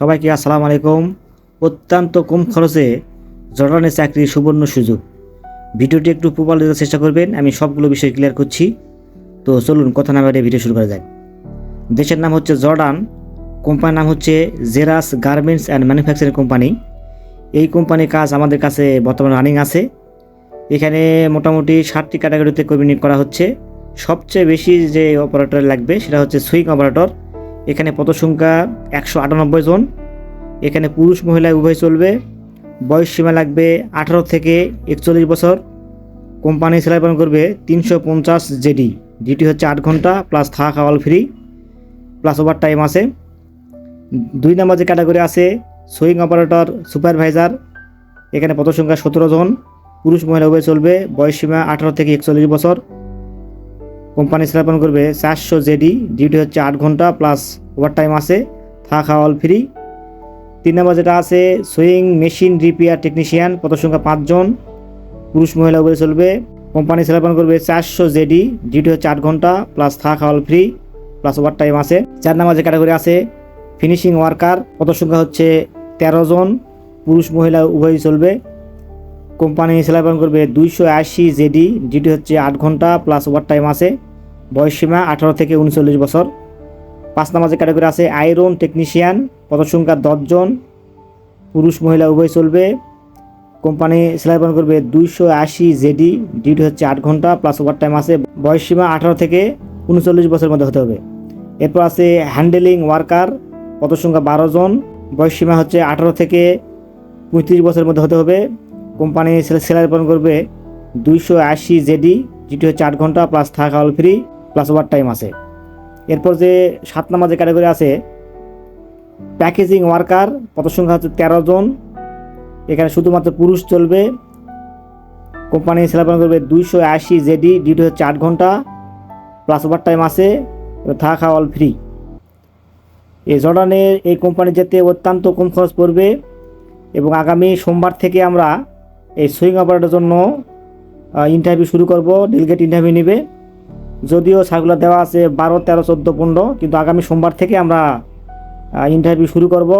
সবাইকে আসসালামু আলাইকুম। অত্যন্ত কম খরচে জর্ডানের চাকরির সুবর্ণ সুযোগ। ভিডিওটি একটু প্রপার দেওয়ার চেষ্টা করবেন, আমি সবগুলো বিষয় ক্লিয়ার করছি। তো চলুন কথা না বাড়িয়ে ভিডিও শুরু করা যাক। দেশের নাম হচ্ছে জর্ডান, কোম্পানির নাম হচ্ছে জেরাস গার্মেন্টস অ্যান্ড ম্যানুফ্যাকচারিং কোম্পানি। এই কোম্পানির কাজ আমাদের কাছে বর্তমানে রানিং আছে। এখানে মোটামুটি 60টি ক্যাটাগরিতে কর্মী নিয়োগ করা হচ্ছে। সবচেয়ে বেশি যে অপারেটর লাগবে সেটা হচ্ছে সুইং অপারেটর। এখানে পদ সংখ্যা 198 জন। এখানে পুরুষ মহিলা উভয় চলবে। বয়স সীমা লাগবে 18 থেকে 41 বছর। কোম্পানি স্যালারি প্রদান করবে 350 জেডি। ডিউটি হচ্ছে 8 ঘন্টা প্লাস থাকা খাওয়া ফ্রি প্লাস ওভার টাইম আছে। 2 নম্বর যে ক্যাটাগরি আছে সুইং অপারেটর সুপারভাইজার। এখানে পদ সংখ্যা 17 জন। পুরুষ মহিলা উভয় চলবে। বয়স সীমা 18 থেকে 41 বছর। কোম্পানি স্যালারি প্রদান করবে 400 জেডি। ডিউটি হচ্ছে 8 ঘন্টা প্লাস ওভার টাইম আছে, থাকা খাওয়া ফ্রি। 3 নম্বর যেটা আছে সুইং মেশিন রিপেয়ার টেকনিশিয়ান, পদ সংখ্যা 5 জন। পুরুষ মহিলা উভয় চলবে। কোম্পানি স্যালারি প্রদান করবে 400 জেডি। ডিউটি হচ্ছে 8 ঘন্টা প্লাস থাকা খাওয়া ফ্রি প্লাস ওভার টাইম আছে। 4 নম্বর যে ক্যাটাগরি আছে ফিনিশিং ওয়ার্কার, পদ সংখ্যা হচ্ছে 13 জন। পুরুষ মহিলা উভয় চলবে। কোম্পানি স্যালারি প্রদান করবে 280 জেডি। ডিউটি হচ্ছে 8 ঘন্টা প্লাস ওভার টাইম আছে। বয়স সীমা 18 থেকে 39 বছর। 5 নম্বর যে ক্যাটাগরি আছে আয়রন টেকনিশিয়ান, পদ সংখ্যা 10 জন। পুরুষ মহিলা উভয় চলবে। কোম্পানি স্যালারি প্রদান করবে 280 জেডি। ডিউটি হচ্ছে 8 ঘন্টা প্লাস ওভার টাইম আছে। বয়স সীমা 18 থেকে 39 বছরের মধ্যে হতে হবে। এরপর আছে হ্যান্ডেলিং ওয়ার্কার, পদ সংখ্যা 12 জন। বয়স সীমা হচ্ছে 18 থেকে 35 বছরের মধ্যে হতে হবে। কোম্পানি স্যালারি প্রদান করবে 280 জেডি। ডিউটি হচ্ছে 8 ঘন্টা প্লাস থাকা খাওয়া ফ্রি প্লাস ওভার টাইম আছে। এরপর যে 7 নম্বর যে ক্যাটাগরি আছে প্যাকেজিং ওয়ার্কার, পদ সংখ্যা হচ্ছে 13 জন। এখানে শুধুমাত্র পুরুষ চলবে। কোম্পানি স্যালারি প্রদান করবে 280 জেডি। ডিউটি হচ্ছে 8 ঘন্টা প্লাস ওভার টাইম আছে, থাকা খাওয়া ফ্রি। এই জর্ডানের এই কোম্পানি যেতে অত্যন্ত কম খরচ পড়বে এবং আগামী সোমবার থেকে আমরা এই সুইং অপারেটরের জন্য ইন্টারভিউ শুরু করব। ডেলিগেট ইন্টারভিউ নেবে। যদিও সার্কুলার দেওয়া আছে 12, 13, 14, 15, কিন্তু আগামী সোমবার থেকে আমরা ইন্টারভিউ শুরু করব।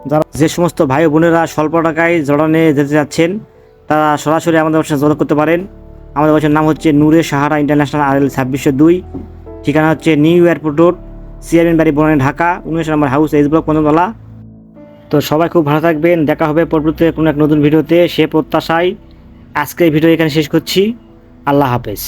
যারা যে সমস্ত ভাই বোনেরা স্বল্প টাকায় জর্ডানে যেতে যাচ্ছেন তারা সরাসরি আমাদের সাথে যোগাযোগ করতে পারেন। আমাদের বাসার নাম হচ্ছে নূরে সাহারা ইন্টারন্যাশনাল RL 2602। ঠিকানা হচ্ছে নিউ এয়ারপোর্ট রোড, চেয়ারম্যান বাড়ি, বনানী, ঢাকা 19 নম্বর হাউস, এইচ ব্লক 15তলা। তো সবাই খুব ভালো থাকবেন। দেখা হবে পরবর্তীতে কোনো এক নতুন ভিডিওতে। সে প্রত্যাশায় আজকের ভিডিও এখানে শেষ করছি। আল্লাহ হাফেজ।